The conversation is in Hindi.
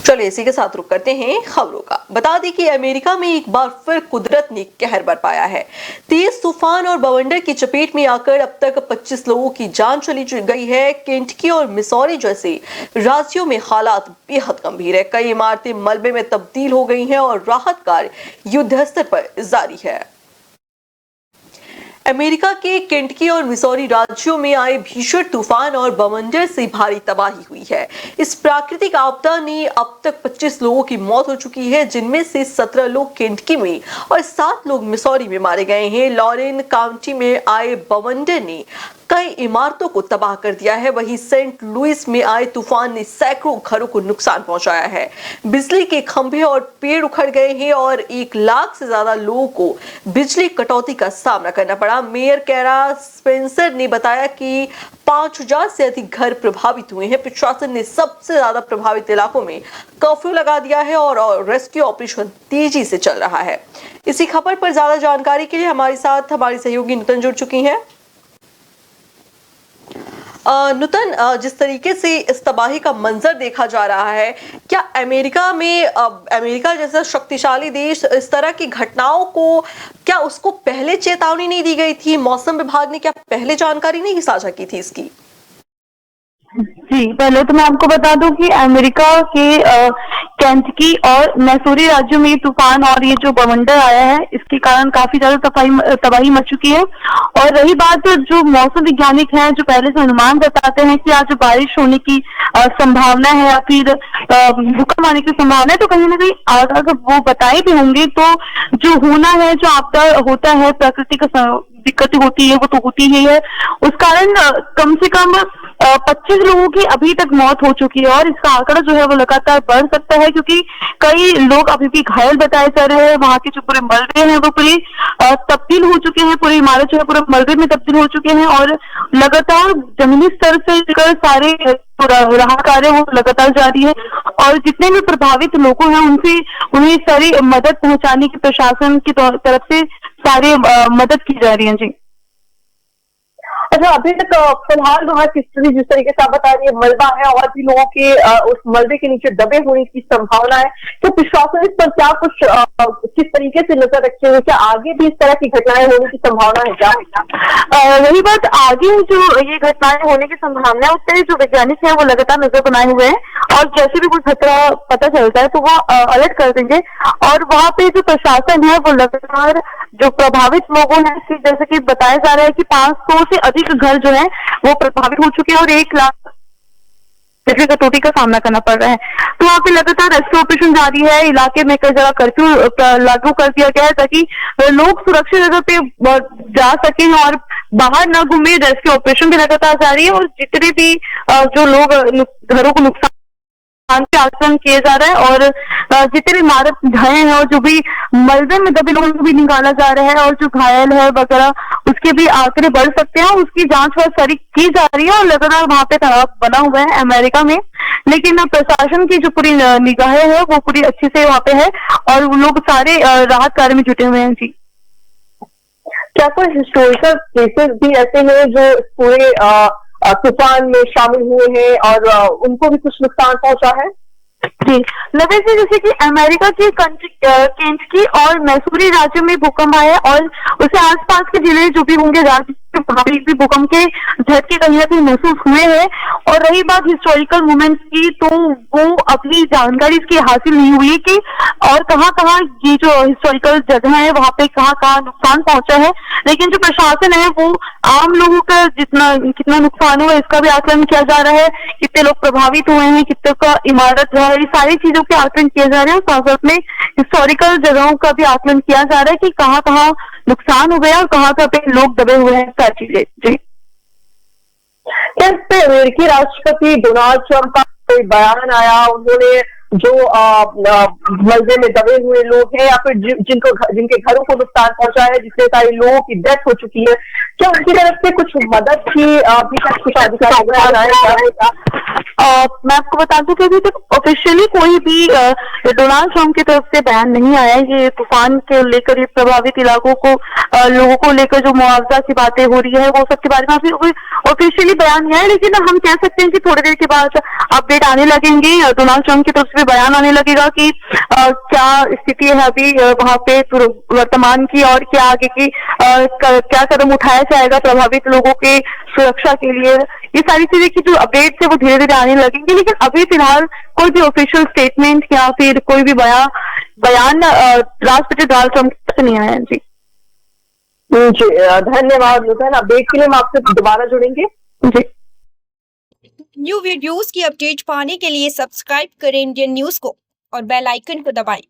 चलिए इसी के साथ रुक करते हैं खबरों का। बता दें कि अमेरिका में एक बार फिर कुदरत ने कहर बरपाया है। तेज तूफान और बवंडर की चपेट में आकर अब तक 25 लोगों की जान चली गई है। केंटकी और मिसौरी जैसे राज्यों में हालात बेहद गंभीर है। कई इमारतें मलबे में तब्दील हो गई हैं और राहत कार्य युद्धस्तर पर जारी है। अमेरिका के केंटकी और मिसौरी राज्यों में आए भीषण तूफान और बवंडर से भारी तबाही हुई है। इस प्राकृतिक आपदा ने अब तक 25 लोगों की मौत हो चुकी है, जिनमें से 17 लोग केंटकी में और 7 लोग मिसौरी में मारे गए हैं। लॉरेन काउंटी में आए बवंडर ने कई इमारतों को तबाह कर दिया है। वहीं सेंट लुइस में आए तूफान ने सैकड़ों घरों को नुकसान पहुंचाया है। बिजली के खंभे और पेड़ उखड़ गए हैं और 1 लाख से ज्यादा लोगों को बिजली कटौती का सामना करना पड़ा। मेयर कैरा स्पेंसर ने बताया कि 5000 से अधिक घर प्रभावित हुए हैं। प्रशासन ने सबसे ज्यादा प्रभावित इलाकों में कर्फ्यू लगा दिया है और रेस्क्यू ऑपरेशन तेजी से चल रहा है। इसी खबर पर ज्यादा जानकारी के लिए हमारे साथ हमारी सहयोगी नुतन जुड़ चुकी हैं। नुतन, जिस तरीके से इस तबाही का मंजर देखा जा रहा है, क्या अमेरिका जैसा शक्तिशाली देश इस तरह की घटनाओं को क्या उसको पहले चेतावनी नहीं दी गई थी? मौसम विभाग ने क्या पहले जानकारी नहीं साझा की थी इसकी? जी, पहले तो मैं आपको बता दूं कि अमेरिका के केंटकी और मैसूरी राज्यों में तूफान और ये जो बवंडर आया है, इसके कारण काफी ज्यादा तबाही मच चुकी है। और रही बात जो मौसम वैज्ञानिक हैं, जो पहले से अनुमान बताते हैं कि आज बारिश होने की संभावना है या फिर भूकंप आने की संभावना है, तो कहीं ना कहीं अगर वो बताए भी होंगे तो जो होना है, जो आपदा होता है, प्रकृति का दिक्कतें होती है, वो तो होती ही है। उस कारण कम से कम 25 लोगों की अभी तक मौत हो चुकी है और इसका आंकड़ा जो है वो लगातार बढ़ सकता है, क्योंकि कई लोग अभी भी घायल बताए जा रहे हैं। वहां के जो पूरे मलबे हैं वो पूरे तब्दील हो चुके हैं, पूरी इमारत जो है पूरे मलबे में तब्दील हो चुके हैं और लगातार जमीनी स्तर से लेकर सारे राहत कार्य वो लगातार जारी है। और जितने भी प्रभावित लोग हैं उन्हें सारी मदद पहुंचाने की प्रशासन की तरफ से सारी मदद की जा रही है। जी, अच्छा, अभी तक फिलहाल वहाँ की स्थिति जिस तरीके से आप बता रही है, मलबा है और भी लोगों के उस मलबे के नीचे दबे होने की संभावना है, तो प्रशासन इस पर क्या कुछ किस तरीके से नजर रखे हुए, क्या आगे भी इस तरह की घटनाएं होने की संभावना है क्या? वही बात, आगे जो ये घटनाएं होने की संभावना है उस पर जो वैज्ञानिक है वो लगातार नजर बनाए हुए हैं और जैसे भी कोई खतरा पता चलता है तो वो अलर्ट कर देंगे। और वहाँ पे जो प्रशासन है वो लगातार जो प्रभावित लोगों हैं, जैसे कि बताया जा रहा है कि 500 से अधिक घर जो है वो प्रभावित हो चुके हैं और 1 लाख बिजली कटौती का सामना करना पड़ रहा है। तो वहाँ पे लगातार रेस्क्यू ऑपरेशन जारी है। इलाके में कई जगह कर्फ्यू लागू कर दिया गया है ताकि लोग सुरक्षित जगह पे जा सकें और बाहर न घूमे। रेस्क्यू ऑपरेशन भी लगातार जारी है और जितने भी जो लोग घरों को नुकसान के आकलन किए जा रहा है और जितने इमारत ढहे हैं और जो भी मलबे में दबे लोगों को भी निकाला जा रहा है और जो घायल है वगैरह उसके भी आंकड़े बढ़ सकते हैं। उसकी जांच सारी की जा रही है और लगातार वहां पे तनाव बना हुआ है अमेरिका में, लेकिन प्रशासन की जो पूरी निगाहें है वो पूरी अच्छी से वहां पे है और वो लोग सारे राहत कार्य में जुटे हुए हैं। जी, क्या कोई हिस्टोरिकल केसेस भी ऐसे हैं जो पूरे तूफान में शामिल हुए हैं और उनको भी कुछ नुकसान पहुंचा है? जी, लगे से जैसे कि अमेरिका के केंटकी और मैसूरी राज्यों में भूकंप आया और उसके आसपास के जिले जो भी होंगे राज्य भारी भी भूकंप के झटके कहीं ना कहीं महसूस हुए हैं। और रही बात हिस्टोरिकल मोमेंट्स की, तो वो अपनी जानकारी इसकी हासिल नहीं हुई कि और कहाँ ये जो हिस्टोरिकल जगह है वहां पे कहाँ नुकसान पहुंचा है, लेकिन जो प्रशासन है वो आम लोगों का कितना नुकसान हुआ इसका भी आकलन किया जा रहा है। कितने लोग प्रभावित हुए हैं, कितने का इमारत जो है, ये सारी चीजों के आकलन किए जा रहे हैं। साथ साथ में हिस्टोरिकल जगहों का भी आकलन किया जा रहा है कि कहाँ नुकसान हो गया और कहाँ पे लोग दबे हुए हैं, सारी चीजें। जी, क्या इस पे अमेरिकी राष्ट्रपति डोनाल्ड ट्रंप का कोई बयान आया? उन्होंने जो मलबे में दबे हुए लोग हैं या फिर जिनके घरों को नुकसान पहुंचा है, जितने सारे लोगों की डेथ हो चुकी है, क्या उनकी तरफ से कुछ मदद की अभी तक कुछ अधिकारी? मैं आपको बता दूं कि अभी तक ऑफिशियली कोई भी डोनाल्ड ट्रंप की तरफ से बयान नहीं आया है। ये तूफान के लेकर, ये प्रभावित इलाकों को लोगों को लेकर जो मुआवजा की बातें हो रही है वो सब के बारे में अभी ऑफिशियली बयान नहीं आया, लेकिन हम कह सकते हैं कि थोड़ी देर के बाद अपडेट आने लगेंगे। डोनाल्ड ट्रंप की तरफ से बयान आने लगेगा कि क्या स्थिति है अभी वहाँ पे वर्तमान की, और क्या आगे की क्या कदम उठाया जाएगा प्रभावित लोगों के सुरक्षा के लिए। ये सारी चीजें की जो अपडेट्स है वो धीरे धीरे आने लगेंगी, लेकिन अभी फिलहाल कोई भी ऑफिशियल स्टेटमेंट या फिर कोई भी बयान राष्ट्रपति डोनाल्ड ट्रंप से नहीं आया। जी जी, धन्यवाद नूतन। अपडेट के लिए हम आपसे दोबारा जुड़ेंगे। जी। न्यू वीडियोस की अपडेट पाने के लिए सब्सक्राइब करें इंडियन न्यूज को और बेल आइकन को दबाएं।